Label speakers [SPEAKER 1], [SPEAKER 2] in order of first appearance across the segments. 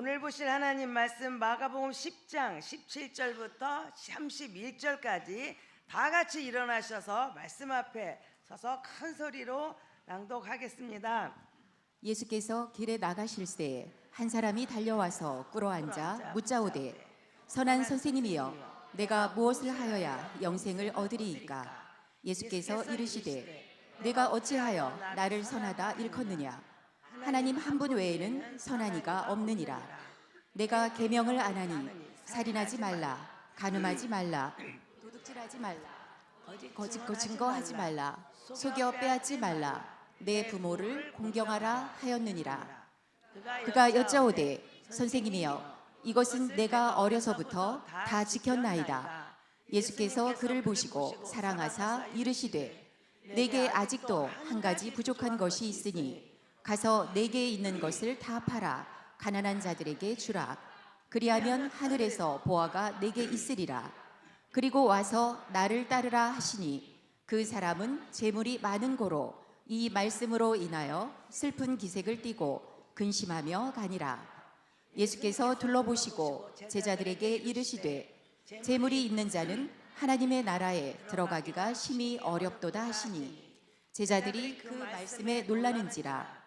[SPEAKER 1] 오늘 보실 하나님 말씀 마가복음 10장 17절부터 31절까지 다 같이 일어나셔서 말씀 앞에 서서 큰 소리로 낭독하겠습니다.
[SPEAKER 2] 예수께서 길에 나가실새 한 사람이 달려와서 꿇어앉아 묻자오되 선한 선생님이여 내가 무엇을 하여야 영생을 얻으리이까? 예수께서 이르시되 내가 어찌하여 나를 선하다 일컫느냐? 하나님 한 분 외에는 선한 이가 없느니라. 내가 계명을 안 하니 살인하지 말라, 간음하지 말라, 도둑질하지 말라, 거짓 증거하지 말라, 속여 빼앗지 말라, 내 부모를 공경하라 하였느니라. 그가 여짜오되 선생님이여 이것은 내가 어려서부터 다 지켰나이다. 예수께서 그를 보시고 사랑하사 이르시되 내게 아직도 한 가지 부족한 것이 있으니 가서 내게 있는 것을 다 팔아 가난한 자들에게 주라. 그리하면 하늘에서 보화가 내게 있으리라. 그리고 와서 나를 따르라 하시니 그 사람은 재물이 많은 고로 이 말씀으로 인하여 슬픈 기색을 띠고 근심하며 가니라. 예수께서 둘러보시고 제자들에게 이르시되 재물이 있는 자는 하나님의 나라에 들어가기가 심히 어렵도다 하시니 제자들이 그 말씀에 놀라는지라.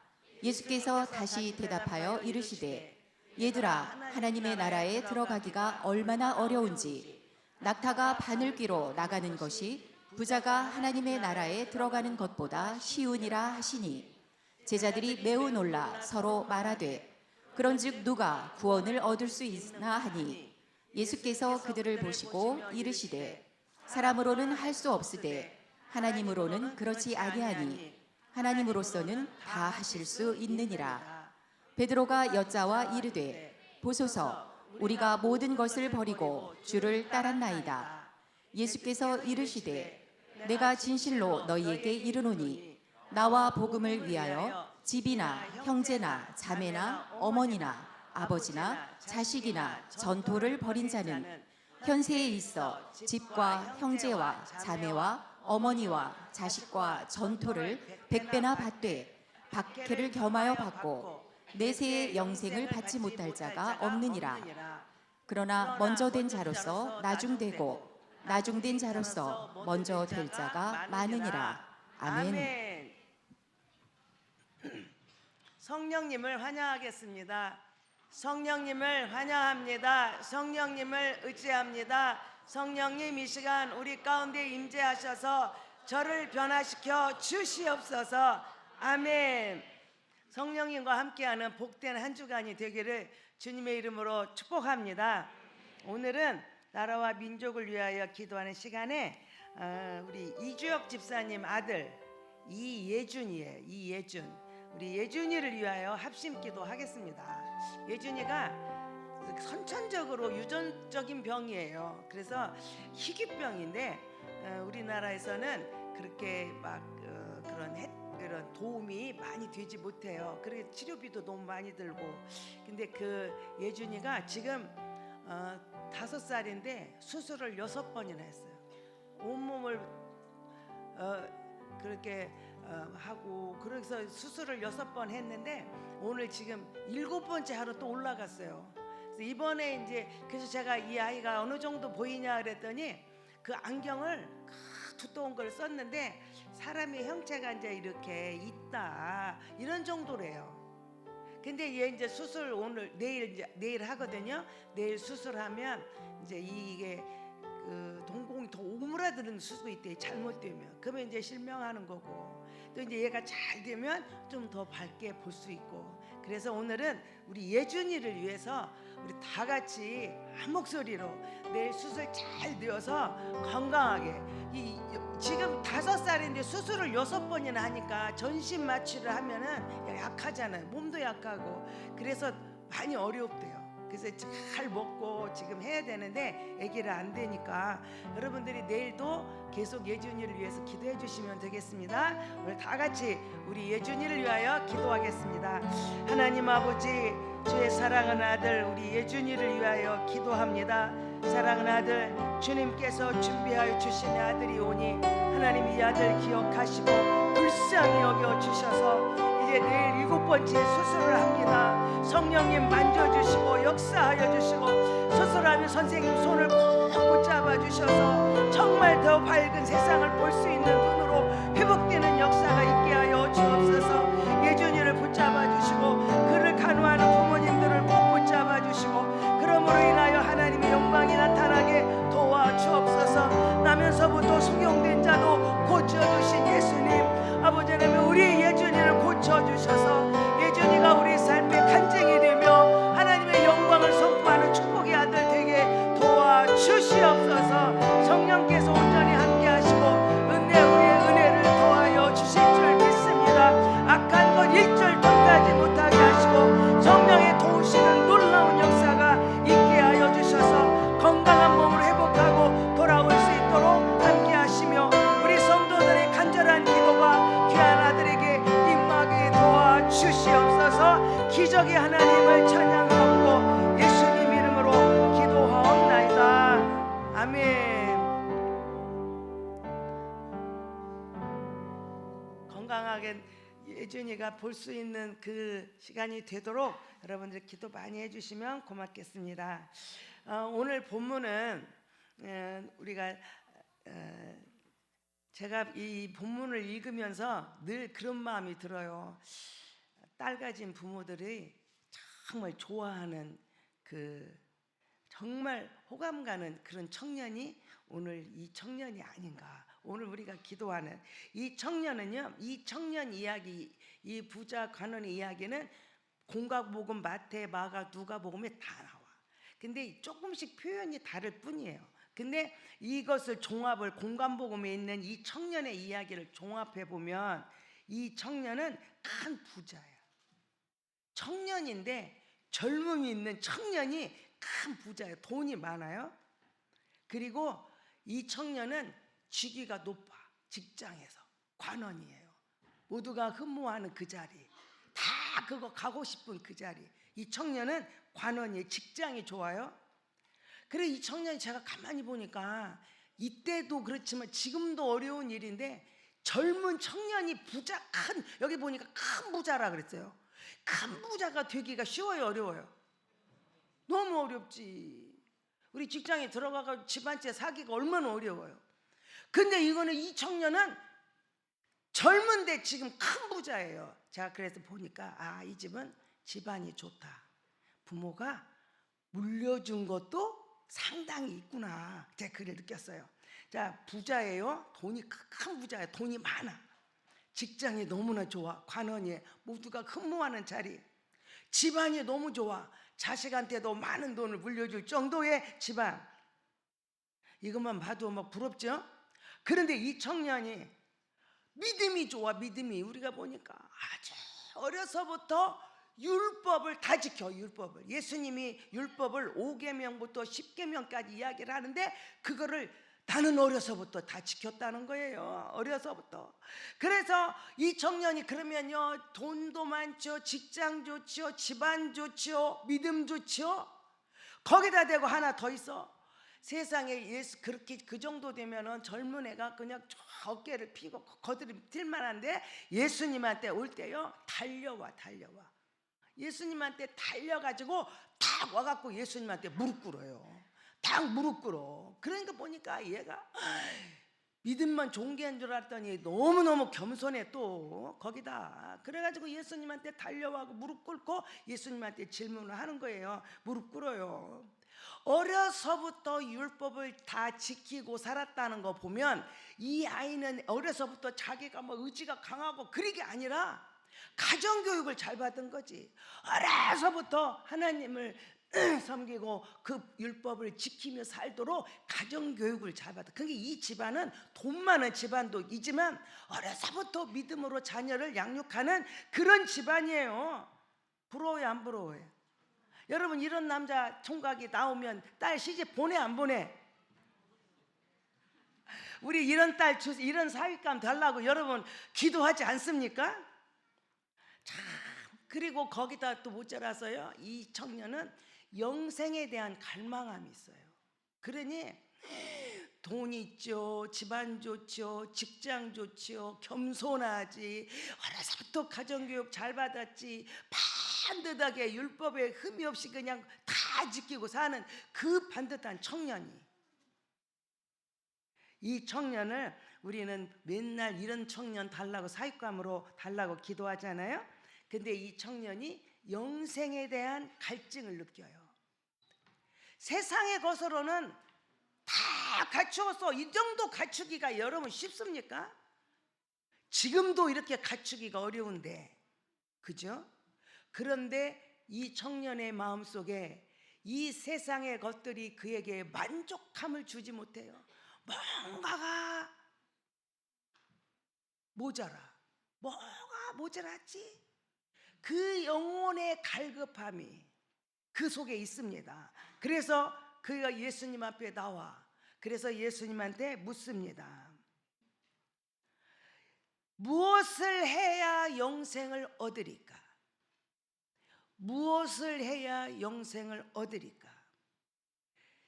[SPEAKER 2] 예수께서 다시 대답하여 이르시되 얘들아 하나님의 나라에 들어가기가 얼마나 어려운지 낙타가 바늘귀로 나가는 것이 부자가 하나님의 나라에 들어가는 것보다 쉬우니라 하시니 제자들이 매우 놀라 서로 말하되 그런즉 누가 구원을 얻을 수 있나 하니 예수께서 그들을 보시고 이르시되 사람으로는 할 수 없으되 하나님으로는 그렇지 아니하니 하나님으로서는 다 하실 수 있느니라. 베드로가 여짜와 이르되 보소서 우리가 모든 것을 버리고 주를 따랐나이다. 예수께서 이르시되 내가 진실로 너희에게 이르노니 나와 복음을 위하여 집이나 형제나 자매나 어머니나 아버지나 자식이나 전토를 벌인 자는 현세에 있어 집과 형제와 자매와 어머니와 자식과 전토를 100배나 받되 박해를 겸하여 받고 내세의 영생을 받지 못할 자가 없느니라. 그러나 먼저 된 자로서 나중되고 나중된 자로서 먼저 될 자가 많으니라. 아멘.
[SPEAKER 1] 성령님을 환영하겠습니다. 성령님을 환영합니다. 성령님을 의지합니다. 성령님 이 시간 우리 가운데 임재하셔서 저를 변화시켜 주시옵소서. 아멘. 성령님과 함께하는 복된 한 주간이 되기를 주님의 이름으로 축복합니다. 오늘은 나라와 민족을 위하여 기도하는 시간에 우리 이주혁 집사님 아들 이예준이에요. 이예준. 우리 예준이를 위하여 합심기도 하겠습니다. 예준이가 선천적으로 유전적인 병이에요. 그래서 희귀병인데 우리나라에서는 그렇게 막 그런 도움이 많이 되지 못해요. 그래서 치료비도 너무 많이 들고. 근데 그 예준이가 지금 5살인데 수술을 6번이나 했어요. 온몸을 그렇게 하고 그래서 수술을 6번 했는데 오늘 지금 7번째 하루 또 올라갔어요. 그래서 이번에 이제 그래서 제가 이 아이가 어느 정도 보이냐 그랬더니 그 안경을 두꺼운 걸 썼는데 사람의 형체가 이제 이렇게 있다 이런 정도래요. 근데 얘 이제 수술 오늘 내일 하거든요. 내일 수술하면 이제 이게 그 동공이 더 오므라드는 수도 있대. 잘못되면 그러면 이제 실명하는 거고 또 이제 얘가 잘 되면 좀 더 밝게 볼 수 있고. 그래서 오늘은 우리 예준이를 위해서 우리 다 같이 한 목소리로 내일 수술 잘 되어서 건강하게 지금 5살인데 수술을 6번이나 하니까 전신 마취를 하면은 약하잖아요. 몸도 약하고 그래서 많이 어렵대요. 그래서 잘 먹고 지금 해야 되는데 아기를 안 되니까 여러분들이 내일도 계속 예준이를 위해서 기도해 주시면 되겠습니다. 오늘 다 같이 우리 예준이를 위하여 기도하겠습니다. 하나님 아버지 주의 사랑하는 아들 우리 예준이를 위하여 기도합니다. 사랑하는 아들 주님께서 준비하여 주신 아들이 오니 하나님 이 아들 기억하시고 불쌍히 여겨 주셔서 이제 내일 7번째 수술을 합니다. 성령님 만져주시고 역사하여 주시고 수술하는 선생님 손을 꼭 붙잡아 주셔서 정말 더 밝은 세상을 볼 수 있는 눈으로 회복되는 역사가 있게 하여 주옵소서. 예준이를 붙잡아 주시고 그를 간호하는 부모님들을 꼭 붙잡아 주시고 그러므로 인하여 하나님의 영광이 나타나게 도와주옵소서. 나면서부터 수용된 자도 고쳐주신 예수님, 아버지 하나님 우리 예준이를 고쳐주셔서 예준이가 우리 삶의 간증이 되며 하나님의 영광을 선포하는 축복의 아들 되게 도와주시옵소서. 성령께서 온전히 함께 하시고 우리의 은혜를 더하여 주실 줄 믿습니다. 악한 것 일절 덧하지 못하게 하시고 성령의 도우시는 놀라운 역사가 있게 하여 주셔서 건강한 몸을 회복하고 돌아올 수 있도록 함께 하시며 우리 성도들의 간절한 기도가 귀한 아들에게 임하게 도와주시옵소서. 기적의 하나님을 찬양하고 예수님 이름으로 기도하옵나이다. 아멘. 건강하게 예준이가 볼 수 있는 그 시간이 되도록 여러분들 기도 많이 해주시면 고맙겠습니다. 오늘 본문은 우리가 제가 이 본문을 읽으면서 늘 그런 마음이 들어요. 딸 가진 부모들이 정말 좋아하는 그 정말 호감 가는 그런 청년이 오늘 이 청년이 아닌가. 오늘 우리가 기도하는 이 청년은요, 이 청년 이야기, 이 부자 관원의 이야기는 공각복음, 마태, 마가, 누가복음에 다 나와. 근데 조금씩 표현이 다를 뿐이에요. 근데 이것을 종합을 공관복음에 있는 이 청년의 이야기를 종합해 보면 이 청년은 큰 부자야. 청년인데 젊음이 있는 청년이 큰 부자예요. 돈이 많아요. 그리고 이 청년은 직위가 높아. 직장에서 관원이에요. 모두가 흠모하는 그 자리, 다 그거 가고 싶은 그 자리. 이 청년은 관원이에요. 직장이 좋아요. 그래 이 청년이 제가 가만히 보니까 이때도 그렇지만 지금도 어려운 일인데 젊은 청년이 부자 큰 여기 보니까 큰 부자라 그랬어요. 큰 부자가 되기가 쉬워요, 어려워요? 너무 어렵지. 우리 직장에 들어가서 집안채 사기가 얼마나 어려워요. 근데 이거는 이 청년은 젊은데 지금 큰 부자예요. 제가 그래서 보니까 아, 이 집은 집안이 좋다. 부모가 물려준 것도 상당히 있구나. 제가 그걸 느꼈어요. 자, 부자예요. 돈이 큰 부자예요. 돈이 많아. 직장이 너무나 좋아. 관원이에요. 모두가 흠모하는 자리. 집안이 너무 좋아. 자식한테도 많은 돈을 물려줄 정도의 집안. 이것만 봐도 막 부럽죠? 그런데 이 청년이 믿음이 좋아. 믿음이 우리가 보니까 아주 어려서부터 율법을 다 지켜. 율법을 예수님이 율법을 5계명부터 10계명까지 이야기를 하는데 그거를 나는 어려서부터 다 지켰다는 거예요. 어려서부터. 그래서 이 청년이 그러면요 돈도 많죠, 직장 좋죠, 집안 좋죠, 믿음 좋죠. 거기다 대고 하나 더 있어. 세상에 예수 그렇게 그 정도 되면은 젊은 애가 그냥 어깨를 피고 거들뛸 만한데 예수님한테 올 때요 달려와. 예수님한테 달려가지고 탁 와갖고 예수님한테 무릎 꿇어요. 딱 무릎 꿇어. 그러니까 보니까 얘가 믿음만 좋은 게 한 줄 알았더니 너무너무 겸손해 또 거기다. 그래가지고 예수님한테 달려와고 무릎 꿇고 예수님한테 질문을 하는 거예요. 무릎 꿇어요. 어려서부터 율법을 다 지키고 살았다는 거 보면 이 아이는 어려서부터 자기가 뭐 의지가 강하고 그런 게 아니라 가정교육을 잘 받은 거지. 어려서부터 하나님을 섬기고 그 율법을 지키며 살도록 가정교육을 잘 받아. 그게 이 집안은 돈 많은 집안도 이지만 어려서부터 믿음으로 자녀를 양육하는 그런 집안이에요. 부러워요, 안 부러워요? 여러분 이런 남자 총각이 나오면 딸 시집 보내 안 보내? 우리 이런 딸 이런 사윗감 달라고 여러분 기도하지 않습니까? 참. 그리고 거기다 또 모자라서요 이 청년은 영생에 대한 갈망함이 있어요. 그러니 돈 있죠, 집안 좋죠, 직장 좋죠, 겸손하지, 어려서부터 가정교육 잘 받았지, 반듯하게 율법에 흠이 없이 그냥 다 지키고 사는 그 반듯한 청년이, 이 청년을 우리는 맨날 이런 청년 달라고 사육감으로 달라고 기도하잖아요. 근데 이 청년이 영생에 대한 갈증을 느껴요. 세상의 것으로는 다 갖추어서 이 정도 갖추기가 여러분 쉽습니까? 지금도 이렇게 갖추기가 어려운데, 그죠? 그런데 이 청년의 마음속에 이 세상의 것들이 그에게 만족함을 주지 못해요. 뭔가가 모자라. 뭐가 모자랐지? 그 영혼의 갈급함이 그 속에 있습니다. 그래서 그가 예수님 앞에 나와, 그래서 예수님한테 묻습니다. 무엇을 해야 영생을 얻으리까? 무엇을 해야 영생을 얻으리까?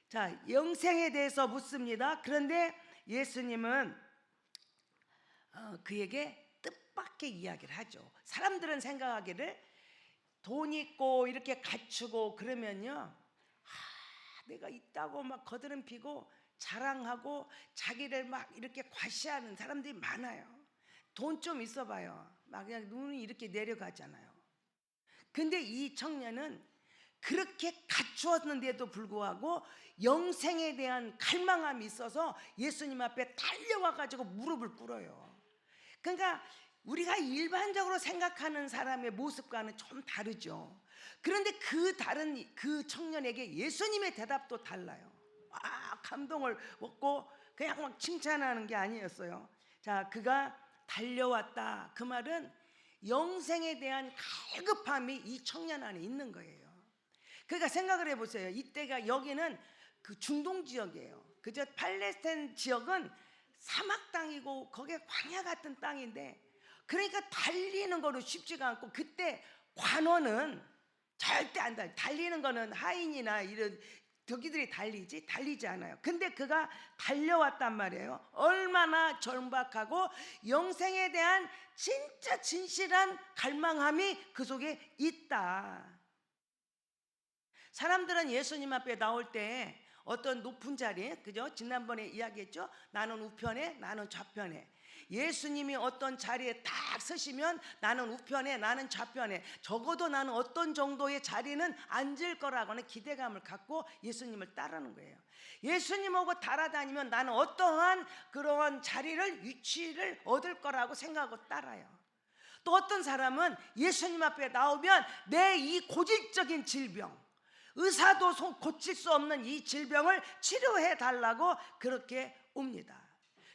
[SPEAKER 1] 자, 영생에 대해서 묻습니다. 그런데 예수님은 그에게 뜻밖의 이야기를 하죠. 사람들은 생각하기를 돈 있고 이렇게 갖추고 그러면요, 내가 있다고 막 거드름 피고 자랑하고 자기를 막 이렇게 과시하는 사람들이 많아요. 돈 좀 있어봐요, 막 그냥 눈이 이렇게 내려가잖아요. 근데 이 청년은 그렇게 갖추었는데도 불구하고 영생에 대한 갈망함이 있어서 예수님 앞에 달려와 가지고 무릎을 꿇어요. 그러니까 우리가 일반적으로 생각하는 사람의 모습과는 좀 다르죠. 그런데 그 다른 그 청년에게 예수님의 대답도 달라요. 감동을 먹고 그냥 막 칭찬하는 게 아니었어요. 자, 그가 달려왔다, 그 말은 영생에 대한 갈급함이 이 청년 안에 있는 거예요. 그러니까 생각을 해보세요. 이때가 여기는 그 중동 지역이에요. 그저 팔레스타인 지역은 사막 땅이고 거기에 광야 같은 땅인데, 그러니까 달리는 거는 쉽지가 않고, 그때 관원은 절대 안 달리는 거는 하인이나 이런 저기들이 달리지 않아요. 근데 그가 달려왔단 말이에요. 얼마나 절박하고 영생에 대한 진짜 진실한 갈망함이 그 속에 있다. 사람들은 예수님 앞에 나올 때 어떤 높은 자리에, 그죠? 지난번에 이야기했죠? 나는 우편에, 나는 좌편에. 예수님이 어떤 자리에 딱 서시면 나는 우편에, 나는 좌편에, 적어도 나는 어떤 정도의 자리는 앉을 거라고는 기대감을 갖고 예수님을 따르는 거예요. 예수님하고 따라다니면 나는 어떠한 그러한 자리를, 위치를 얻을 거라고 생각하고 따라요. 또 어떤 사람은 예수님 앞에 나오면 내 이 고질적인 질병, 의사도 고칠 수 없는 이 질병을 치료해 달라고 그렇게 옵니다.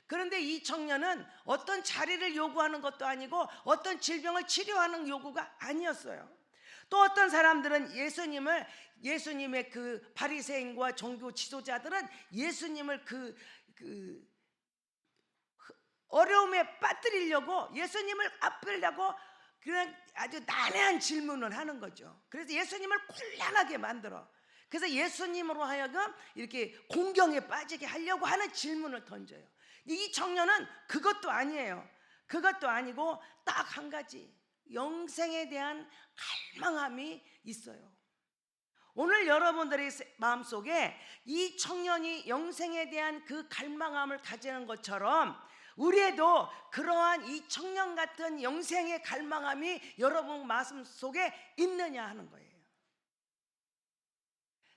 [SPEAKER 1] 그런데 이 청년은 어떤 자리를 요구하는 것도 아니고 어떤 질병을 치료하는 요구가 아니었어요. 또 어떤 사람들은 예수님의 그 바리새인과 종교 지도자들은 예수님을 그 어려움에 빠뜨리려고, 예수님을 아프려고 그냥 아주 난해한 질문을 하는 거죠. 그래서 예수님을 곤란하게 만들어, 그래서 예수님으로 하여금 이렇게 공경에 빠지게 하려고 하는 질문을 던져요. 이 청년은 그것도 아니에요. 그것도 아니고 딱 한 가지, 영생에 대한 갈망함이 있어요. 오늘 여러분들의 마음속에 이 청년이 영생에 대한 그 갈망함을 가지는 것처럼 우리에도 그러한 이 청년 같은 영생의 갈망함이 여러분 마음 속에 있느냐 하는 거예요.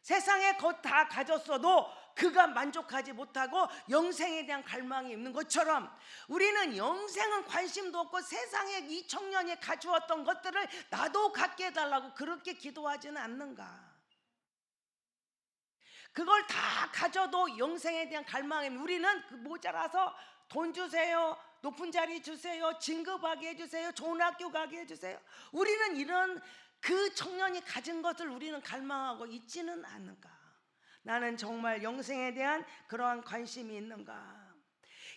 [SPEAKER 1] 세상에 것 다 가졌어도 그가 만족하지 못하고 영생에 대한 갈망이 있는 것처럼 우리는 영생은 관심도 없고 세상에 이 청년이 가져왔던 것들을 나도 갖게 해달라고 그렇게 기도하지는 않는가? 그걸 다 가져도 영생에 대한 갈망이, 우리는 그 모자라서 돈 주세요, 높은 자리 주세요, 진급하게 해주세요, 좋은 학교 가게 해주세요. 우리는 이런 그 청년이 가진 것을 우리는 갈망하고 있지는 않는가? 나는 정말 영생에 대한 그러한 관심이 있는가?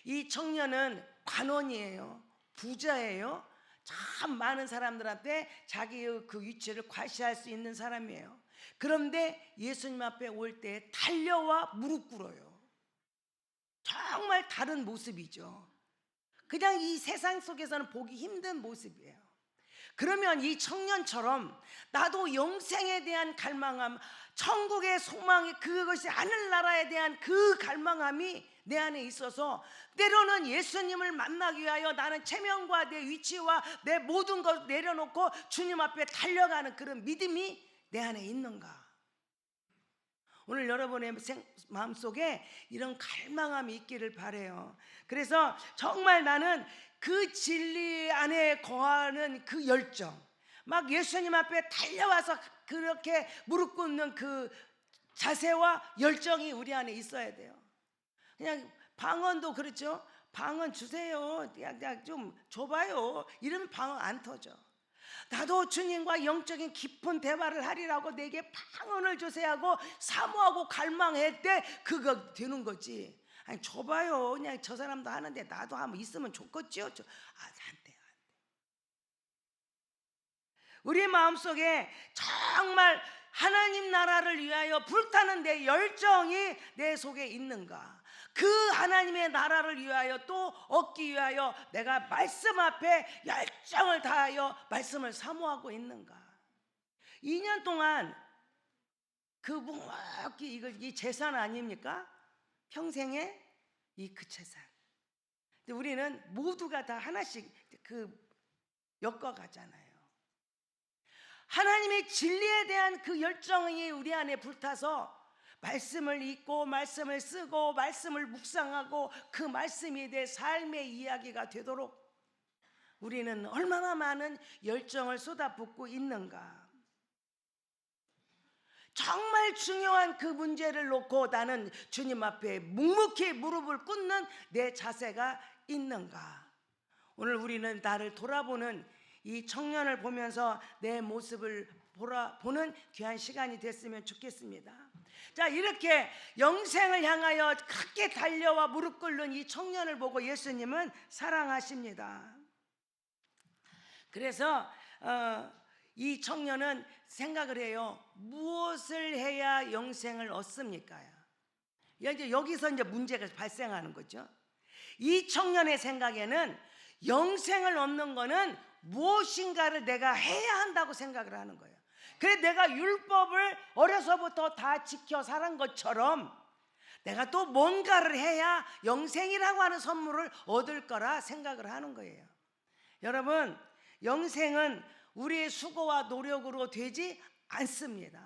[SPEAKER 1] 이 청년은 관원이에요. 부자예요. 참 많은 사람들한테 자기의 그 위치를 과시할 수 있는 사람이에요. 그런데 예수님 앞에 올 때 달려와 무릎 꿇어요. 정말 다른 모습이죠. 그냥 이 세상 속에서는 보기 힘든 모습이에요. 그러면 이 청년처럼 나도 영생에 대한 갈망함, 천국의 소망이, 그것이 하늘나라에 대한 그 갈망함이 내 안에 있어서 때로는 예수님을 만나기 위하여 나는 체면과 내 위치와 내 모든 것 내려놓고 주님 앞에 달려가는 그런 믿음이 내 안에 있는가? 오늘 여러분의 마음속에 이런 갈망함이 있기를 바라요. 그래서 정말 나는 그 진리 안에 거하는 그 열정, 막 예수님 앞에 달려와서 그렇게 무릎 꿇는 그 자세와 열정이 우리 안에 있어야 돼요. 그냥 방언도 그렇죠. 방언 주세요. 그냥 좀 줘봐요. 이러면 방언 안 터져. 나도 주님과 영적인 깊은 대화를 하리라고 내게 방언을 주세요 하고 사모하고 갈망할 때 그거 되는 거지. 아니 줘봐요. 그냥 저 사람도 하는데 나도 한번 있으면 좋겠지요. 안 돼. 우리 마음속에 정말 하나님 나라를 위하여 불타는 내 열정이 내 속에 있는가? 그 하나님의 나라를 위하여 또 얻기 위하여 내가 말씀 앞에 열정을 다하여 말씀을 사모하고 있는가? 2년 동안 그 묵묵히 이 재산 아닙니까? 평생의 이 그 재산. 근데 우리는 모두가 다 하나씩 그 엮어가잖아요. 하나님의 진리에 대한 그 열정이 우리 안에 불타서 말씀을 읽고 말씀을 쓰고 말씀을 묵상하고 그 말씀이 내 삶의 이야기가 되도록 우리는 얼마나 많은 열정을 쏟아붓고 있는가. 정말 중요한 그 문제를 놓고 나는 주님 앞에 묵묵히 무릎을 꿇는 내 자세가 있는가. 오늘 우리는 나를 돌아보는 이 청년을 보면서 내 모습을 보는 귀한 시간이 됐으면 좋겠습니다. 자, 이렇게 영생을 향하여 크게 달려와 무릎 꿇는 이 청년을 보고 예수님은 사랑하십니다. 그래서 이 청년은 생각을 해요. 무엇을 해야 영생을 얻습니까? 이제 여기서 이제 문제가 발생하는 거죠. 이 청년의 생각에는 영생을 얻는 거는 무엇인가를 내가 해야 한다고 생각을 하는 거예요. 그래서 내가 율법을 어려서부터 다 지켜 살은 것처럼 내가 또 뭔가를 해야 영생이라고 하는 선물을 얻을 거라 생각을 하는 거예요. 여러분, 영생은 우리의 수고와 노력으로 되지 않습니다.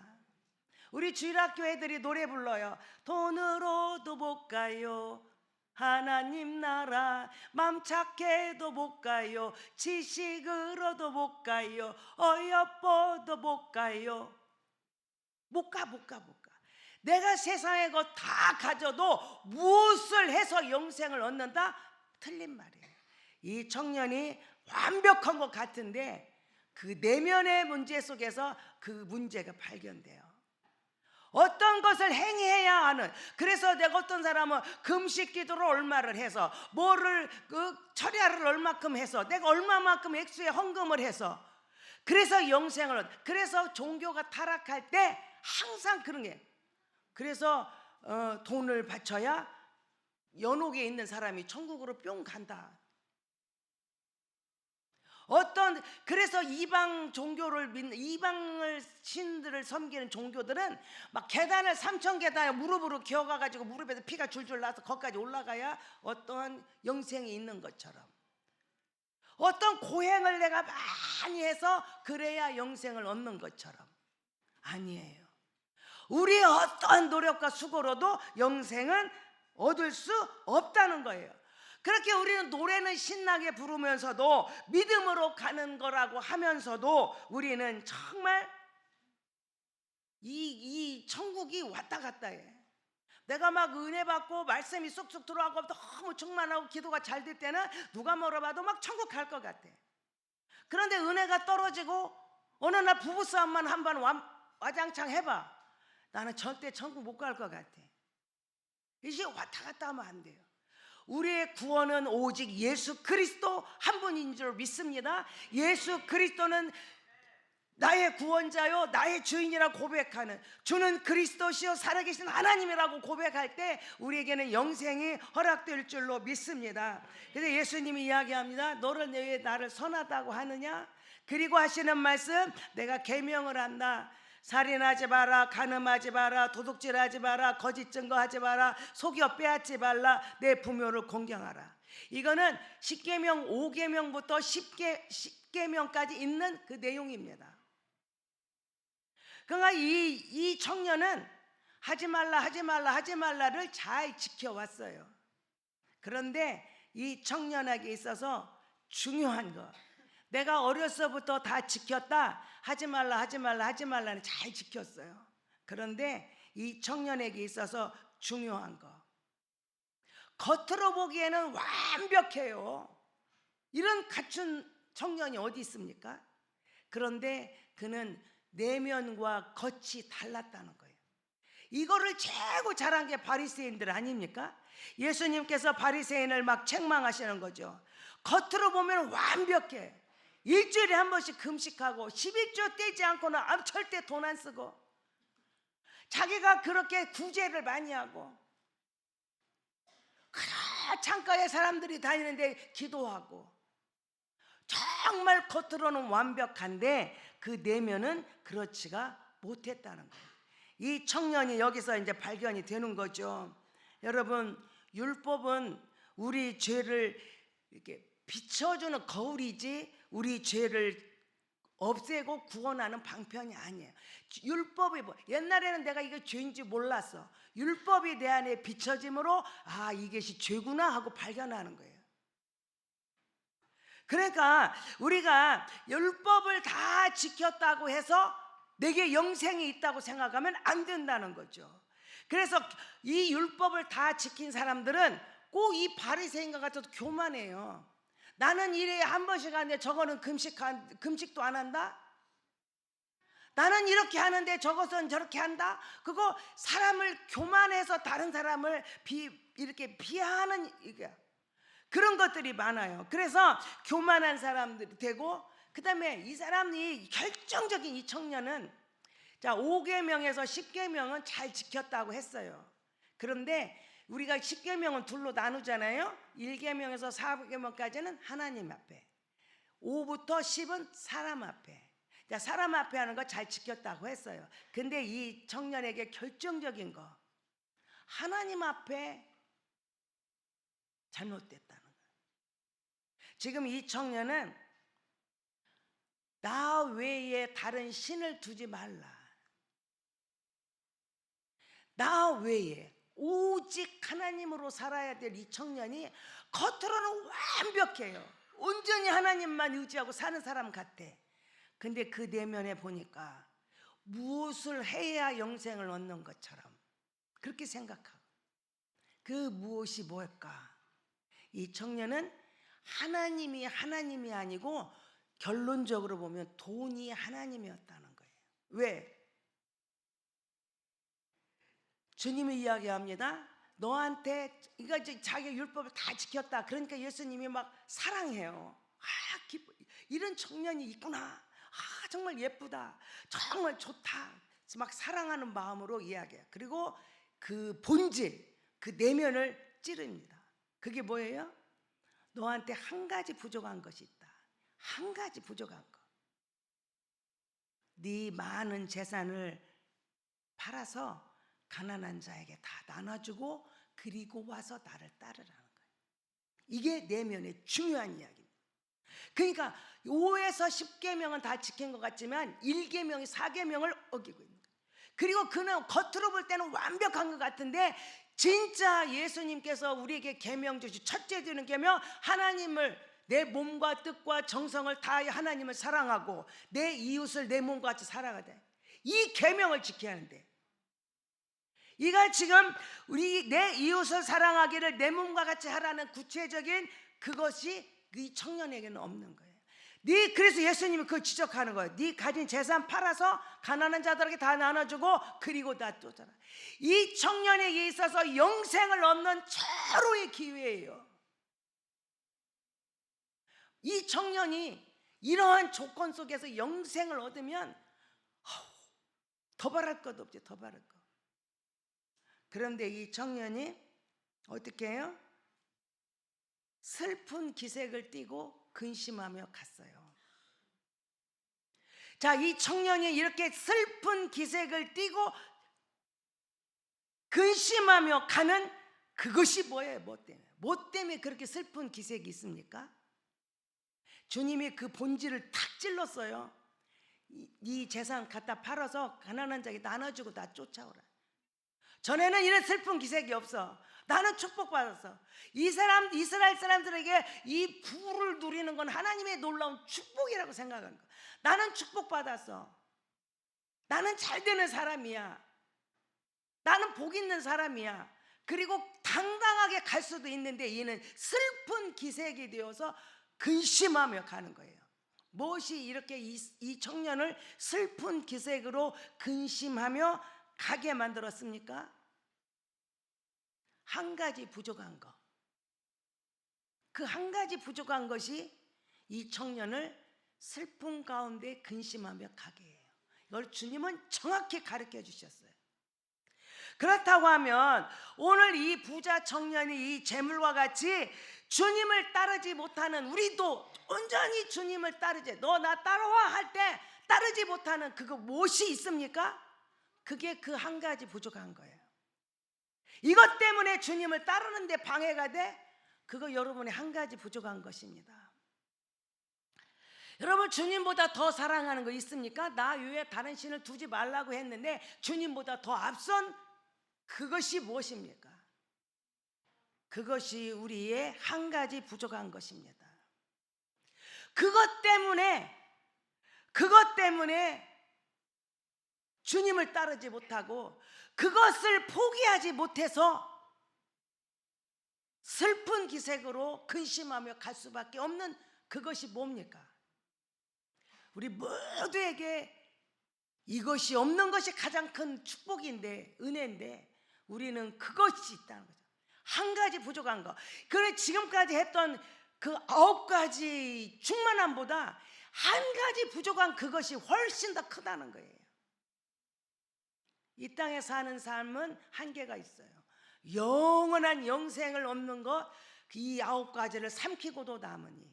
[SPEAKER 1] 우리 주일학교 애들이 노래 불러요. 돈으로도 못 가요. 하나님 나라 맘 착해도 못 가요. 지식으로도 못 가요. 어여뻐도 못 가요. 못 가. 내가 세상의 것 다 가져도 무엇을 해서 영생을 얻는다? 틀린 말이에요. 이 청년이 완벽한 것 같은데 그 내면의 문제 속에서 그 문제가 발견돼요. 어떤 것을 행해야 하는. 그래서 내가 어떤 사람은 금식 기도를 얼마를 해서 뭐를 철야를 얼마큼 해서 내가 얼마만큼 액수에 헌금을 해서 그래서 영생을 그래서 종교가 타락할 때 항상 그런 게 그래서 돈을 바쳐야 연옥에 있는 사람이 천국으로 뿅 간다. 그래서 이방 종교를 믿는 이방을 신들을 섬기는 종교들은 막 계단을 3,000계단에 무릎으로 기어가가지고 무릎에서 피가 줄줄 나서 거기까지 올라가야 어떠한 영생이 있는 것처럼 어떤 고행을 내가 많이 해서 그래야 영생을 얻는 것처럼 아니에요. 우리의 어떠한 노력과 수고로도 영생은 얻을 수 없다는 거예요. 그렇게 우리는 노래는 신나게 부르면서도 믿음으로 가는 거라고 하면서도 우리는 정말 이 천국이 왔다 갔다 해. 내가 막 은혜 받고 말씀이 쏙쏙 들어가고 너무 충만하고 기도가 잘 될 때는 누가 물어봐도 막 천국 갈 것 같아. 그런데 은혜가 떨어지고 어느 날 부부싸움만 한번 와장창 해봐. 나는 절대 천국 못 갈 것 같아. 이게 왔다 갔다 하면 안 돼요. 우리의 구원은 오직 예수 그리스도 한 분인 줄 믿습니다. 예수 그리스도는 나의 구원자요 나의 주인이라고 고백하는, 주는 그리스도시요 살아계신 하나님이라고 고백할 때 우리에게는 영생이 허락될 줄로 믿습니다. 그래서 예수님이 이야기합니다. 너를 왜 나를 선하다고 하느냐? 그리고 하시는 말씀, 내가 계명을 한다. 살인하지 마라, 간음하지 마라, 도둑질하지 마라, 거짓 증거하지 마라, 속여 빼앗지 말라, 내 부모를 공경하라. 이거는 10계명 5계명부터 10계명까지 있는 그 내용입니다. 그러니까 이 청년은 하지 말라를 잘 지켜왔어요. 그런데 이 청년에게 있어서 중요한 거, 내가 어려서부터 다 지켰다. 하지 말라는 잘 지켰어요. 그런데 이 청년에게 있어서 중요한 거, 겉으로 보기에는 완벽해요. 이런 갖춘 청년이 어디 있습니까? 그런데 그는 내면과 겉이 달랐다는 거예요. 이거를 최고 잘한 게 바리새인들 아닙니까? 예수님께서 바리새인을 막 책망하시는 거죠. 겉으로 보면 완벽해. 일주일에 한 번씩 금식하고 11조 떼지 않고는 절대 돈 안 쓰고, 자기가 그렇게 구제를 많이 하고, 창가에 사람들이 다니는데 기도하고, 정말 겉으로는 완벽한데 그 내면은 그렇지가 못했다는 거예요. 이 청년이 여기서 이제 발견이 되는 거죠. 여러분, 율법은 우리 죄를 이렇게 비춰주는 거울이지 우리 죄를 없애고 구원하는 방편이 아니에요. 율법이 옛날에는 내가 이게 죄인지 몰랐어. 율법이 내 안에 비춰짐으로 아, 이것이 죄구나 하고 발견하는 거예요. 그러니까 우리가 율법을 다 지켰다고 해서 내게 영생이 있다고 생각하면 안 된다는 거죠. 그래서 이 율법을 다 지킨 사람들은 꼭 이 바리새인과 같아도 교만해요. 나는 일에 한 번씩 하는데 저거는 금식도 안 한다? 나는 이렇게 하는데 저것은 저렇게 한다? 그거 사람을 교만해서 다른 사람을 이렇게 비하하는 그런 것들이 많아요. 그래서 교만한 사람들이 되고, 그 다음에 이 사람이 결정적인 이 청년은 자 5계명에서 10계명은 잘 지켰다고 했어요. 그런데 우리가 10계명은 둘로 나누잖아요. 1계명에서 4계명까지는 하나님 앞에, 5부터 10은 사람 앞에. 자, 사람 앞에 하는 거 잘 지켰다고 했어요. 근데 이 청년에게 결정적인 거, 하나님 앞에 잘못됐다는 거예요. 지금 이 청년은 나 외에 다른 신을 두지 말라, 나 외에 오직 하나님으로 살아야 될 이 청년이 겉으로는 완벽해요. 온전히 하나님만 의지하고 사는 사람 같아. 근데 그 내면에 보니까 무엇을 해야 영생을 얻는 것처럼 그렇게 생각하고, 그 무엇이 뭘까? 이 청년은 하나님이 아니고 결론적으로 보면 돈이 하나님이었다는 거예요. 왜? 주님이 이야기합니다. 너한테 이거 자기 율법을 다 지켰다. 그러니까 예수님이 막 사랑해요. 기뻐. 이런 청년이 있구나. 정말 예쁘다. 정말 좋다. 막 사랑하는 마음으로 이야기해요. 그리고 그 본질, 그 내면을 찌릅니다. 그게 뭐예요? 너한테 한 가지 부족한 것이 있다. 한 가지 부족한 거. 네 많은 재산을 팔아서 가난한 자에게 다 나눠주고 그리고 와서 나를 따르라는 거예요. 이게 내면의 중요한 이야기입니다. 그러니까 5에서 10계명은 다 지킨 것 같지만 1계명이 4계명을 어기고 있는 거예요. 그리고 그는 겉으로 볼 때는 완벽한 것 같은데 진짜 예수님께서 우리에게 계명 주시 첫째 되는 계명, 하나님을 내 몸과 뜻과 정성을 다하여 하나님을 사랑하고 내 이웃을 내 몸과 같이 사랑하야 돼. 이 계명을 지켜야 하는데, 이가 지금 내 이웃을 사랑하기를 내 몸과 같이 하라는 구체적인 그것이 이 청년에게는 없는 거예요. 그래서 예수님이 그걸 지적하는 거예요. 네 가진 재산 팔아서 가난한 자들에게 다 나눠주고 그리고 다 쫓아라. 이 청년에게 있어서 영생을 얻는 최고의 기회예요. 이 청년이 이러한 조건 속에서 영생을 얻으면 더 바랄 것 없지, 더 바랄 것. 그런데 이 청년이 어떻게 해요? 슬픈 기색을 띠고 근심하며 갔어요. 자, 이 청년이 이렇게 슬픈 기색을 띠고 근심하며 가는 그것이 뭐예요? 뭐 때문에? 뭐 때문에 그렇게 슬픈 기색이 있습니까? 주님이 그 본질을 탁 찔렀어요. 이 재산 갖다 팔아서 가난한 자에게 나눠주고 나 쫓아오라. 전에는 이런 슬픈 기색이 없어. 나는 축복받았어. 이스라엘 사람들에게 이 부를 누리는 건 하나님의 놀라운 축복이라고 생각하는 거야. 나는 축복받았어. 나는 잘 되는 사람이야. 나는 복 있는 사람이야. 그리고 당당하게 갈 수도 있는데 얘는 슬픈 기색이 되어서 근심하며 가는 거예요. 무엇이 이렇게 이 청년을 슬픈 기색으로 근심하며 가게 만들었습니까? 한 가지 부족한 것. 그 한 가지 부족한 것이 이 청년을 슬픔 가운데 근심하며 가게 해요. 이걸 주님은 정확히 가르쳐 주셨어요. 그렇다고 하면 오늘 이 부자 청년이 이 재물과 같이 주님을 따르지 못하는 우리도 온전히 주님을 따르지, 너 나 따라와 할 때 따르지 못하는 그거 무엇이 있습니까? 그게 그 한 가지 부족한 거예요. 이것 때문에 주님을 따르는데 방해가 돼? 그거 여러분의 한 가지 부족한 것입니다. 여러분, 주님보다 더 사랑하는 거 있습니까? 나 외에 다른 신을 두지 말라고 했는데 주님보다 더 앞선 그것이 무엇입니까? 그것이 우리의 한 가지 부족한 것입니다. 그것 때문에 주님을 따르지 못하고 그것을 포기하지 못해서 슬픈 기색으로 근심하며 갈 수밖에 없는 그것이 뭡니까? 우리 모두에게 이것이 없는 것이 가장 큰 축복인데, 은혜인데 우리는 그것이 있다는 거죠. 한 가지 부족한 거. 그래, 지금까지 했던 그 9가지 충만함보다 한 가지 부족한 그것이 훨씬 더 크다는 거예요. 이 땅에 사는 삶은 한계가 있어요. 영원한 영생을 얻는 것, 이 9가지를 삼키고도 남으니,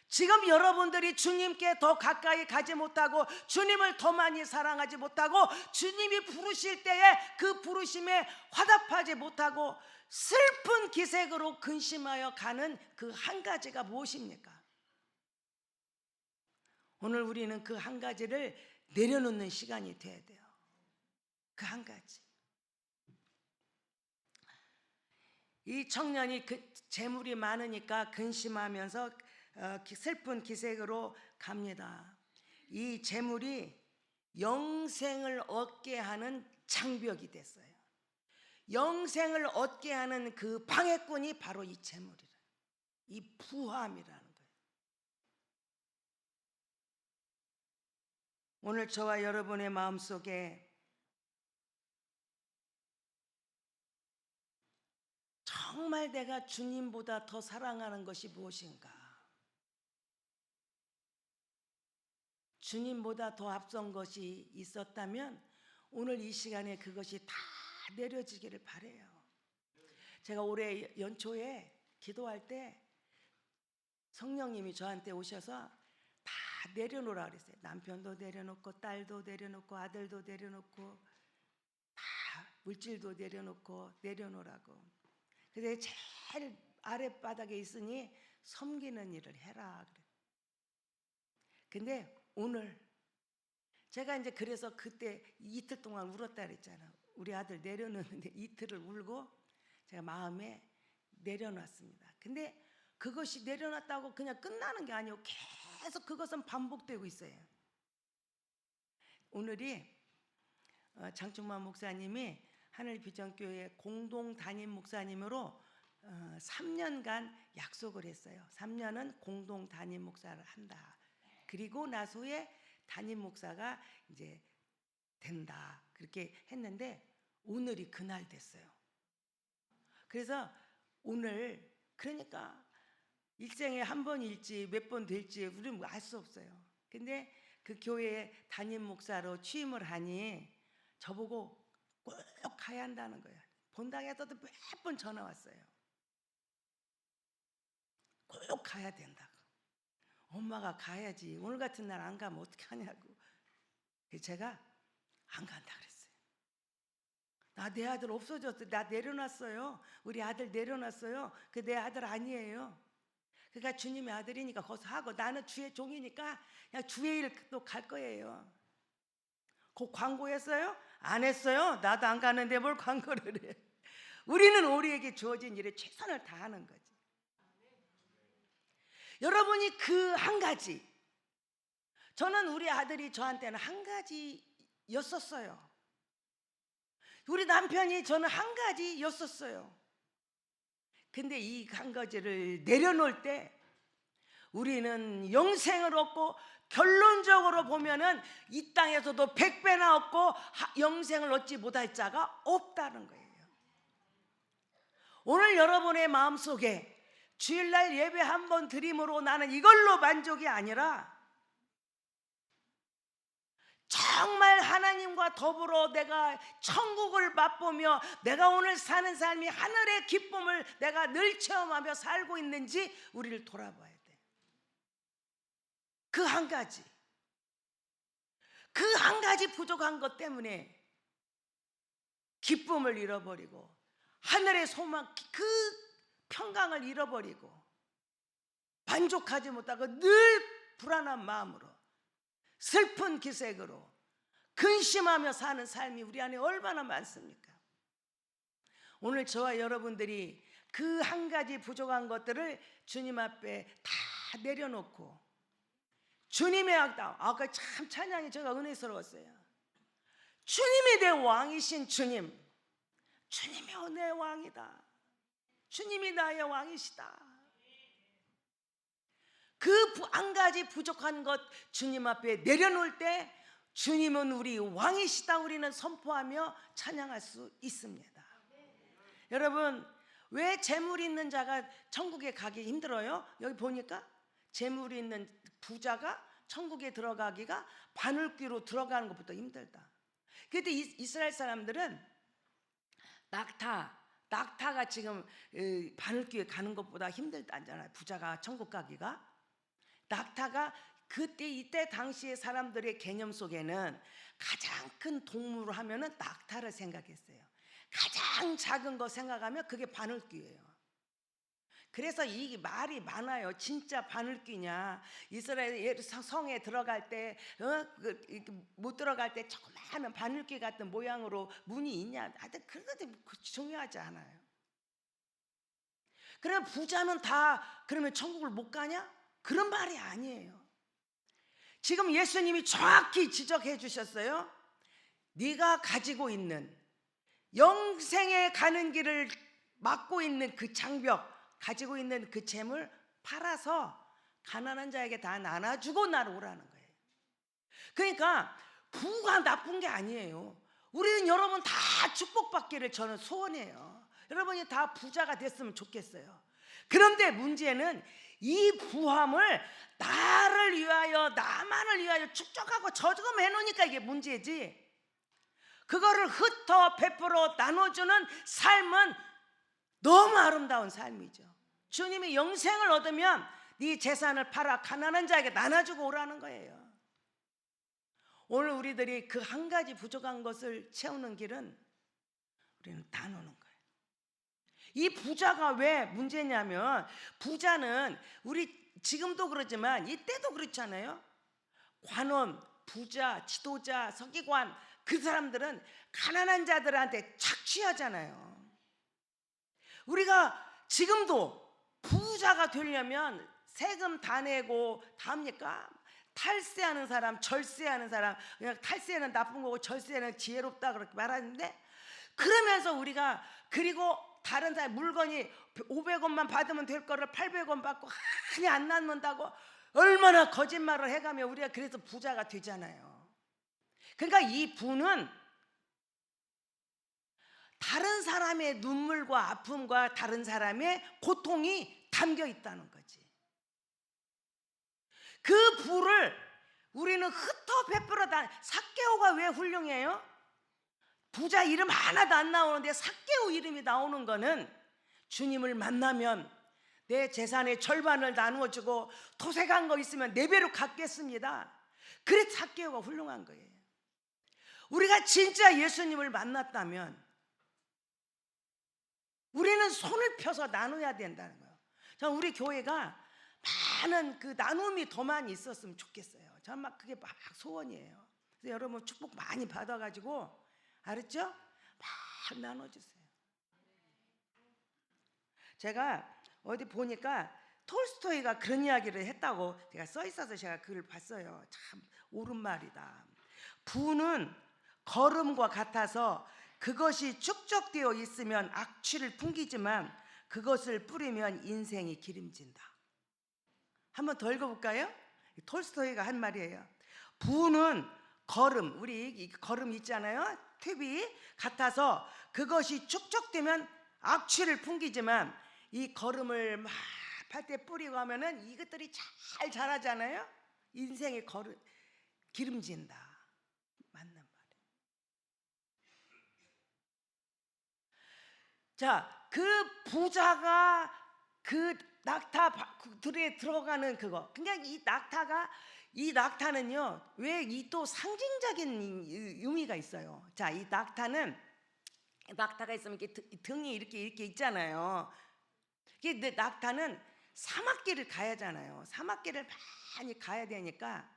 [SPEAKER 1] 지금 여러분들이 주님께 더 가까이 가지 못하고 주님을 더 많이 사랑하지 못하고 주님이 부르실 때에 그 부르심에 화답하지 못하고 슬픈 기색으로 근심하여 가는 그 한 가지가 무엇입니까? 오늘 우리는 그 한 가지를 내려놓는 시간이 돼야 돼요. 그 한 가지. 이 청년이 그 재물이 많으니까 근심하면서 슬픈 기색으로 갑니다. 이 재물이 영생을 얻게 하는 장벽이 됐어요. 영생을 얻게 하는 그 방해꾼이 바로 이 재물이라, 이 부함이라는 거예요. 오늘 저와 여러분의 마음속에 정말 내가 주님보다 더 사랑하는 것이 무엇인가? 주님보다 더 앞선 것이 있었다면 오늘 이 시간에 그것이 다 내려지기를 바라요. 제가 올해 연초에 기도할 때 성령님이 저한테 오셔서 다 내려놓으라 그랬어요. 남편도 내려놓고 딸도 내려놓고 아들도 내려놓고 다 물질도 내려놓고 내려놓으라고. 그래서 제일 아랫바닥에 있으니 섬기는 일을 해라 그래. 근데 오늘 제가 이제 그래서 그때 이틀 동안 울었다 그랬잖아. 우리 아들 내려놓는데 이틀을 울고 제가 마음에 내려놨습니다. 근데 그것이 내려놨다고 그냥 끝나는 게 아니고 계속 그것은 반복되고 있어요. 오늘이 장충만 목사님이 하늘비전교회 공동 담임 목사님으로 3년간 약속을 했어요. 3년은 공동 담임 목사를 한다. 그리고 나서에 담임 목사가 이제 된다. 그렇게 했는데 오늘이 그날 됐어요. 그래서 오늘 그러니까 일생에 한 번일지 몇 번 될지 우리는 알 수 없어요. 근데 그 교회에 담임 목사로 취임을 하니 저보고 꼭 가야 한다는 거예요. 본당에서도 몇 번 전화 왔어요. 꼭 가야 된다고. 엄마가 가야지. 오늘 같은 날 안 가면 어떻게 하냐고. 그래서 제가 안 간다 그랬어요. 나 내 아들 없어졌어. 나 내려놨어요. 우리 아들 내려놨어요. 그 내 아들 아니에요. 그러니까 주님의 아들이니까 거기서 하고, 나는 주의 종이니까 그냥 주의 일 또 갈 거예요. 그 광고했어요? 안 했어요. 나도 안 가는데 뭘 광고를 해. 우리는 우리에게 주어진 일에 최선을 다하는 거지. 여러분이 그 한 가지, 저는 우리 아들이 저한테는 한 가지였었어요. 우리 남편이 저는 한 가지였었어요. 근데 이 한 가지를 내려놓을 때 우리는 영생을 얻고, 결론적으로 보면은 이 땅에서도 100배나 얻고 영생을 얻지 못할 자가 없다는 거예요. 오늘 여러분의 마음속에 주일날 예배 한 번 드림으로 나는 이걸로 만족이 아니라 정말 하나님과 더불어 내가 천국을 맛보며 내가 오늘 사는 삶이 하늘의 기쁨을 내가 늘 체험하며 살고 있는지 우리를 돌아봐야 돼. 그 한 가지, 그 한 가지 부족한 것 때문에 기쁨을 잃어버리고 하늘의 소망, 그 평강을 잃어버리고 만족하지 못하고 늘 불안한 마음으로 슬픈 기색으로 근심하며 사는 삶이 우리 안에 얼마나 많습니까? 오늘 저와 여러분들이 그 한 가지 부족한 것들을 주님 앞에 다 내려놓고 주님의 아까 참 찬양이 제가 은혜스러웠어요. 주님이 내 왕이신 주님, 주님이 내 왕이다. 주님이 나의 왕이시다. 그 한 가지 부족한 것 주님 앞에 내려놓을 때 주님은 우리 왕이시다 우리는 선포하며 찬양할 수 있습니다. 여러분, 왜 재물 있는 자가 천국에 가기 힘들어요? 여기 보니까 재물이 있는 부자가 천국에 들어가기가 바늘귀로 들어가는 것부터 힘들다. 그런데 이스라엘 사람들은 낙타가 지금 바늘귀에 가는 것보다 힘들다잖아요. 부자가 천국 가기가. 낙타가 이때 당시의 사람들의 개념 속에는 가장 큰 동물을 하면은 낙타를 생각했어요. 가장 작은 거 생각하면 그게 바늘귀예요. 그래서 이 말이 많아요. 진짜 바늘귀냐? 이스라엘 성에 들어갈 때 못 들어갈 때 조그마한 바늘귀 같은 모양으로 문이 있냐? 하여튼 그런 것도 중요하지 않아요. 그러면 부자는 다 그러면 천국을 못 가냐? 그런 말이 아니에요. 지금 예수님이 정확히 지적해 주셨어요. 네가 가지고 있는 영생에 가는 길을 막고 있는 그 장벽, 가지고 있는 그 재물 팔아서 가난한 자에게 다 나눠주고 나로 오라는 거예요. 그러니까 부가 나쁜 게 아니에요. 우리는 여러분 다 축복받기를 저는 소원해요. 여러분이 다 부자가 됐으면 좋겠어요. 그런데 문제는 이 부함을 나를 위하여, 나만을 위하여 축적하고 저금해 놓으니까 이게 문제지. 그거를 흩어 베풀어 나눠주는 삶은 너무 아름다운 삶이죠. 주님이 영생을 얻으면 네 재산을 팔아 가난한 자에게 나눠주고 오라는 거예요. 오늘 우리들이 그 한 가지 부족한 것을 채우는 길은 우리는 나누는 거예요. 이 부자가 왜 문제냐면, 부자는 우리 지금도 그러지만 이때도 그렇잖아요. 관원, 부자, 지도자, 서기관, 그 사람들은 가난한 자들한테 착취하잖아요. 우리가 지금도 부자가 되려면 세금 다 내고 다 합니까? 탈세하는 사람, 절세하는 사람, 그냥 탈세는 나쁜 거고 절세는 지혜롭다 그렇게 말하는데, 그러면서 우리가 그리고 다른 사람 물건이 500원만 받으면 될 거를 800원 받고 한이 안 남는다고 얼마나 거짓말을 해가며 우리가 그래서 부자가 되잖아요. 그러니까 이 부는 다른 사람의 눈물과 아픔과 다른 사람의 고통이 담겨 있다는 거지. 그 부를 우리는 흩어 베풀어 다. 삭개오가 왜 훌륭해요? 부자 이름 하나도 안 나오는데 삭개오 이름이 나오는 거는 주님을 만나면 내 재산의 절반을 나누어주고 토색한 거 있으면 4배로 갚겠습니다. 그래 삭개오가 훌륭한 거예요. 우리가 진짜 예수님을 만났다면 우리는 손을 펴서 나눠야 된다는 거예요. 저는 우리 교회가 많은 그 나눔이 더 많이 있었으면 좋겠어요. 저는 막 그게 막 소원이에요. 그래서 여러분 축복 많이 받아가지고 알았죠? 막 나눠주세요. 제가 어디 보니까 톨스토이가 그런 이야기를 했다고 제가 써 있어서 제가 글을 봤어요. 참 옳은 말이다. 부는 거름과 같아서 그것이 축적되어 있으면 악취를 풍기지만 그것을 뿌리면 인생이 기름진다. 한번 더 읽어볼까요? 톨스토이가 한 말이에요. 부는 거름, 우리 이 거름 있잖아요. 튜비 같아서 그것이 축적되면 악취를 풍기지만 이 거름을 막 밭에 뿌리고 하면은 이것들이 잘 자라잖아요. 인생의 거름 기름진다. 맞는 말이에요. 자, 그 부자가 그 낙타 들에 들어가는 그거. 그냥 이 낙타는요. 왜 이 또 상징적인 의미가 있어요. 자, 이 낙타가 있으면 이렇게 등이 이렇게 있잖아요. 근데 낙타는 사막길을 가야 하잖아요. 사막길을 많이 가야 되니까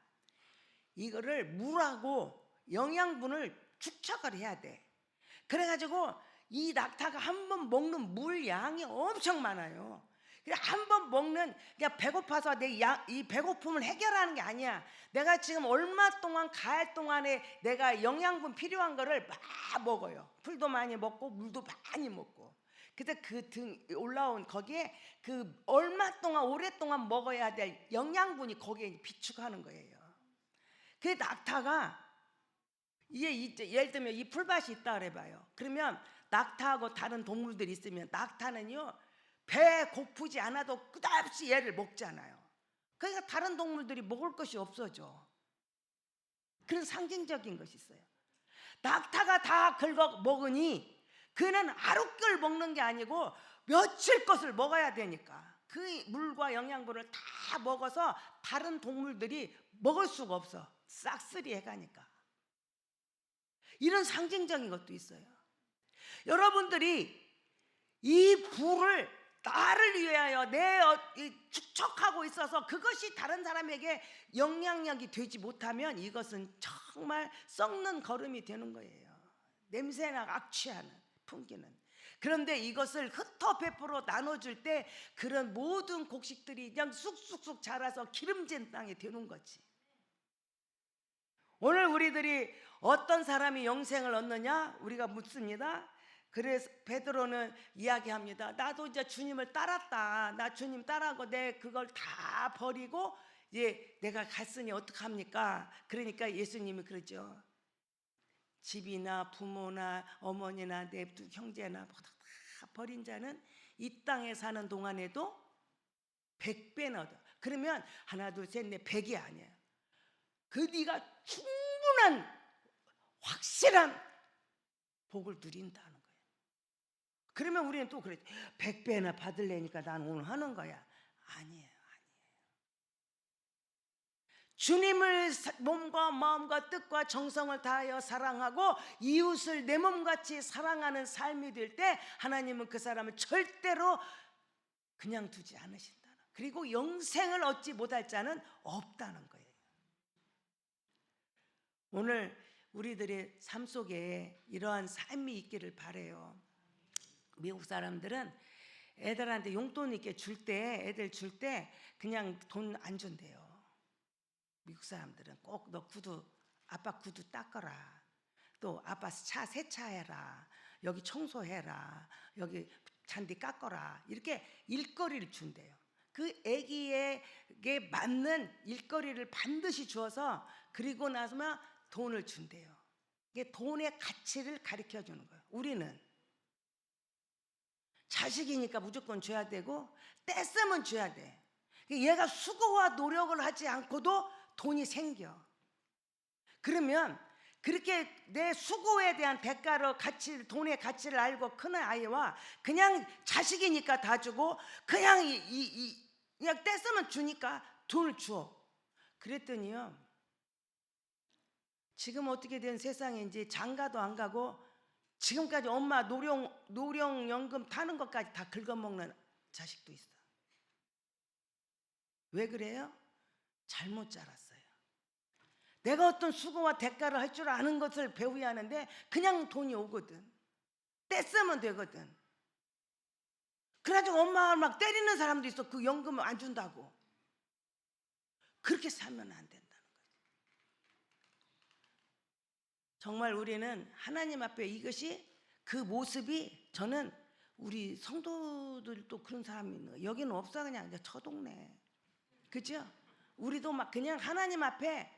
[SPEAKER 1] 이거를 물하고 영양분을 축적을 해야 돼. 그래가지고 이 낙타가 한 번 먹는 물 양이 엄청 많아요. 한 번 먹는 그냥 배고파서 이 배고픔을 해결하는 게 아니야. 내가 지금 얼마 동안 갈 동안에 내가 영양분 필요한 거를 막 먹어요. 풀도 많이 먹고 물도 많이 먹고. 그래서 그 등 올라온 거기에 그 얼마 동안 오랫동안 먹어야 될 영양분이 거기에 비축하는 거예요. 그 낙타가 이게 예를 들면 이 풀밭이 있다 그래봐요. 그러면 낙타하고 다른 동물들이 있으면 낙타는요 배 고프지 않아도 끝없이 얘를 먹잖아요. 그러니까 다른 동물들이 먹을 것이 없어져. 그런 상징적인 것이 있어요. 낙타가 다 긁어 먹으니 그는 하루끌 먹는 게 아니고 며칠 것을 먹어야 되니까 그 물과 영양분을 다 먹어서 다른 동물들이 먹을 수가 없어. 싹쓸이 해가니까. 이런 상징적인 것도 있어요. 여러분들이 이 부를 나를 위하여 축적하고 있어서 그것이 다른 사람에게 영향력이 되지 못하면 이것은 정말 썩는 거름이 되는 거예요. 냄새나 악취하는 풍기는. 그런데 이것을 흩어 베풀어 나눠줄 때 그런 모든 곡식들이 그냥 쑥쑥쑥 자라서 기름진 땅이 되는 거지. 오늘 우리들이 어떤 사람이 영생을 얻느냐 우리가 묻습니다. 그래서 베드로는 이야기합니다. 나도 이제 주님을 따랐다. 나 주님 따라고 내 그걸 다 버리고 이제 내가 갔으니 어떡합니까? 그러니까 예수님이 그러죠. 집이나 부모나 어머니나 내 형제나 다 버린 자는 이 땅에 사는 동안에도 100배나 얻어. 그러면 하나 둘 셋 넷 100이 아니에요. 그 네가 충분한 확실한 복을 누린다는 거예요. 그러면 우리는 또 그래 100배나 받으려니까 나는 오늘 하는 거야. 아니에요. 주님을 몸과 마음과 뜻과 정성을 다하여 사랑하고 이웃을 내 몸같이 사랑하는 삶이 될 때 하나님은 그 사람을 절대로 그냥 두지 않으신다는. 그리고 영생을 얻지 못할 자는 없다는 거예요. 오늘 우리들의 삶 속에 이러한 삶이 있기를 바라요. 미국 사람들은 애들한테 용돈 이렇게 줄 때 애들 줄 때 그냥 돈 안 준대요. 미국 사람들은 꼭 너 구두 아빠 구두 닦아라. 또 아빠 차 세차해라. 여기 청소해라. 여기 잔디 깎아라. 이렇게 일거리를 준대요. 그 아기에게 맞는 일거리를 반드시 주어서 그리고 나서면 돈을 준대요. 이게 돈의 가치를 가르쳐 주는 거예요. 우리는 자식이니까 무조건 줘야 되고 떼쓰면 줘야 돼. 얘가 수고와 노력을 하지 않고도 돈이 생겨. 그러면 그렇게 내 수고에 대한 대가로 돈의 가치를 알고 크는 아이와 그냥 자식이니까 다 주고 그냥 그냥 떼쓰면 주니까 돈을 줘. 그랬더니요, 지금 어떻게 된 세상인지 장가도 안 가고 지금까지 엄마 노령연금 타는 것까지 다 긁어먹는 자식도 있어. 왜 그래요? 잘못 자랐어요. 내가 어떤 수고와 대가를 할 줄 아는 것을 배워야 하는데 그냥 돈이 오거든. 떼쓰면 되거든. 그래가지고 엄마를 막 때리는 사람도 있어. 그 연금을 안 준다고. 그렇게 살면 안 된다는 거죠. 정말 우리는 하나님 앞에 이것이 그 모습이, 저는 우리 성도들도 그런 사람이 있는 거예요. 여기는 없어. 그냥 처동네. 그죠? 우리도 막 그냥 하나님 앞에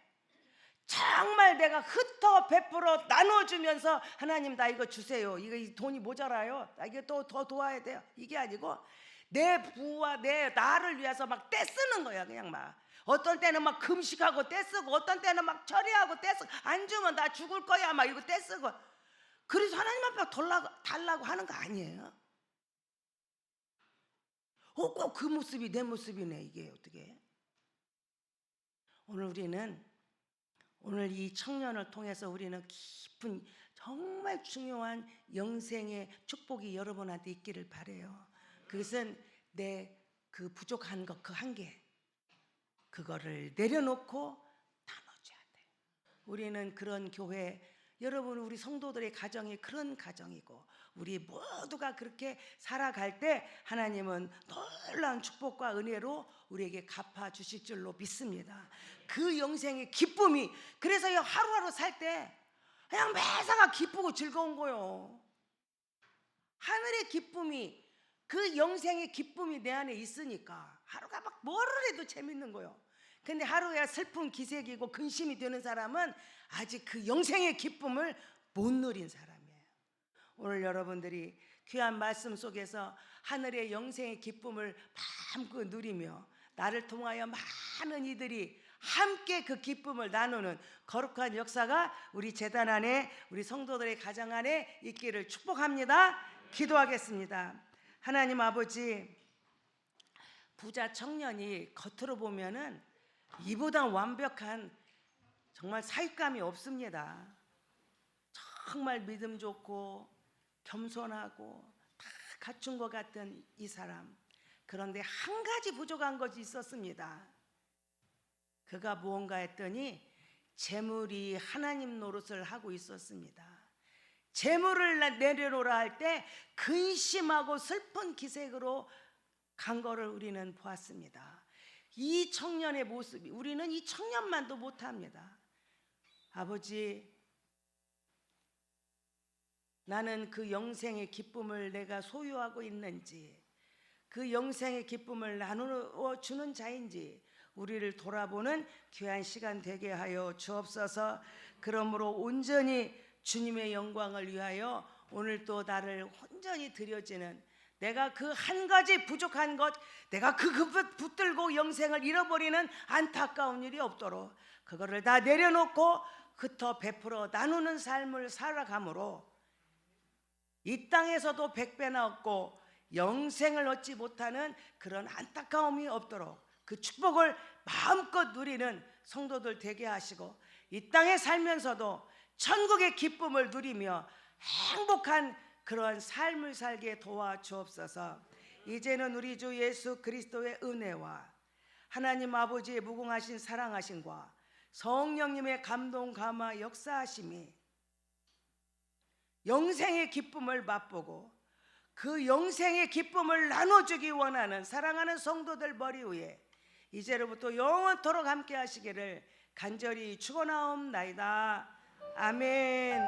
[SPEAKER 1] 정말 내가 흩어 베풀어 나눠주면서 하나님 나 이거 주세요. 이거 돈이 모자라요. 나 이거 또 더 도와야 돼요. 이게 아니고 내 부와 내 나를 위해서 막 떼쓰는 거야. 그냥 막 어떤 때는 막 금식하고 떼쓰고 어떤 때는 막 처리하고 떼쓰고 안 주면 나 죽을 거야 막 이거 떼쓰고. 그래서 하나님 앞에 달라고 하는 거 아니에요? 꼭 그 모습이 내 모습이네. 이게 어떻게? 오늘 이 청년을 통해서 우리는 깊은 정말 중요한 영생의 축복이 여러분한테 있기를 바라요. 그것은 내 그 부족한 것 그 한계 그거를 내려놓고 나눠줘야 돼. 우리는 그런 교회, 여러분 우리 성도들의 가정이 그런 가정이고 우리 모두가 그렇게 살아갈 때 하나님은 놀라운 축복과 은혜로 우리에게 갚아주실 줄로 믿습니다. 그 영생의 기쁨이, 그래서 하루하루 살 때 그냥 매사가 기쁘고 즐거운 거요. 하늘의 기쁨이, 그 영생의 기쁨이 내 안에 있으니까 하루가 막 뭐를 해도 재밌는 거요. 근데 하루에 슬픈 기색이고 근심이 되는 사람은 아직 그 영생의 기쁨을 못 누린 사람이에요. 오늘 여러분들이 귀한 말씀 속에서 하늘의 영생의 기쁨을 마음껏 누리며 나를 통하여 많은 이들이 함께 그 기쁨을 나누는 거룩한 역사가 우리 제단 안에, 우리 성도들의 가정 안에 있기를 축복합니다. 기도하겠습니다. 하나님 아버지, 부자 청년이 겉으로 보면은 이보다 완벽한 정말 사육감이 없습니다. 정말 믿음 좋고 겸손하고 다 갖춘 것 같은 이 사람. 그런데 한 가지 부족한 것이 있었습니다. 그가 무언가 했더니 재물이 하나님 노릇을 하고 있었습니다. 재물을 내려놓으라 할 때 근심하고 슬픈 기색으로 간 거를 우리는 보았습니다. 이 청년의 모습이, 우리는 이 청년만도 못합니다. 아버지, 나는 그 영생의 기쁨을 내가 소유하고 있는지, 그 영생의 기쁨을 나누어 주는 자인지 우리를 돌아보는 귀한 시간 되게 하여 주옵소서. 그러므로 온전히 주님의 영광을 위하여 오늘 또 나를 온전히 드려지는, 내가 그 한 가지 부족한 것, 내가 그 붙들고 영생을 잃어버리는 안타까운 일이 없도록 그거를 다 내려놓고 흩어 베풀어 나누는 삶을 살아감으로 이 땅에서도 100배나 얻고 영생을 얻지 못하는 그런 안타까움이 없도록 그 축복을 마음껏 누리는 성도들 되게 하시고, 이 땅에 살면서도 천국의 기쁨을 누리며 행복한 그러한 삶을 살게 도와주옵소서. 이제는 우리 주 예수 그리스도의 은혜와 하나님 아버지의 무궁하신 사랑하심과 성령님의 감동 감화 역사하심이 영생의 기쁨을 맛보고 그 영생의 기쁨을 나눠주기 원하는 사랑하는 성도들 머리 위에 이제로부터 영원토록 함께 하시기를 간절히 축원하옵나이다. 아멘.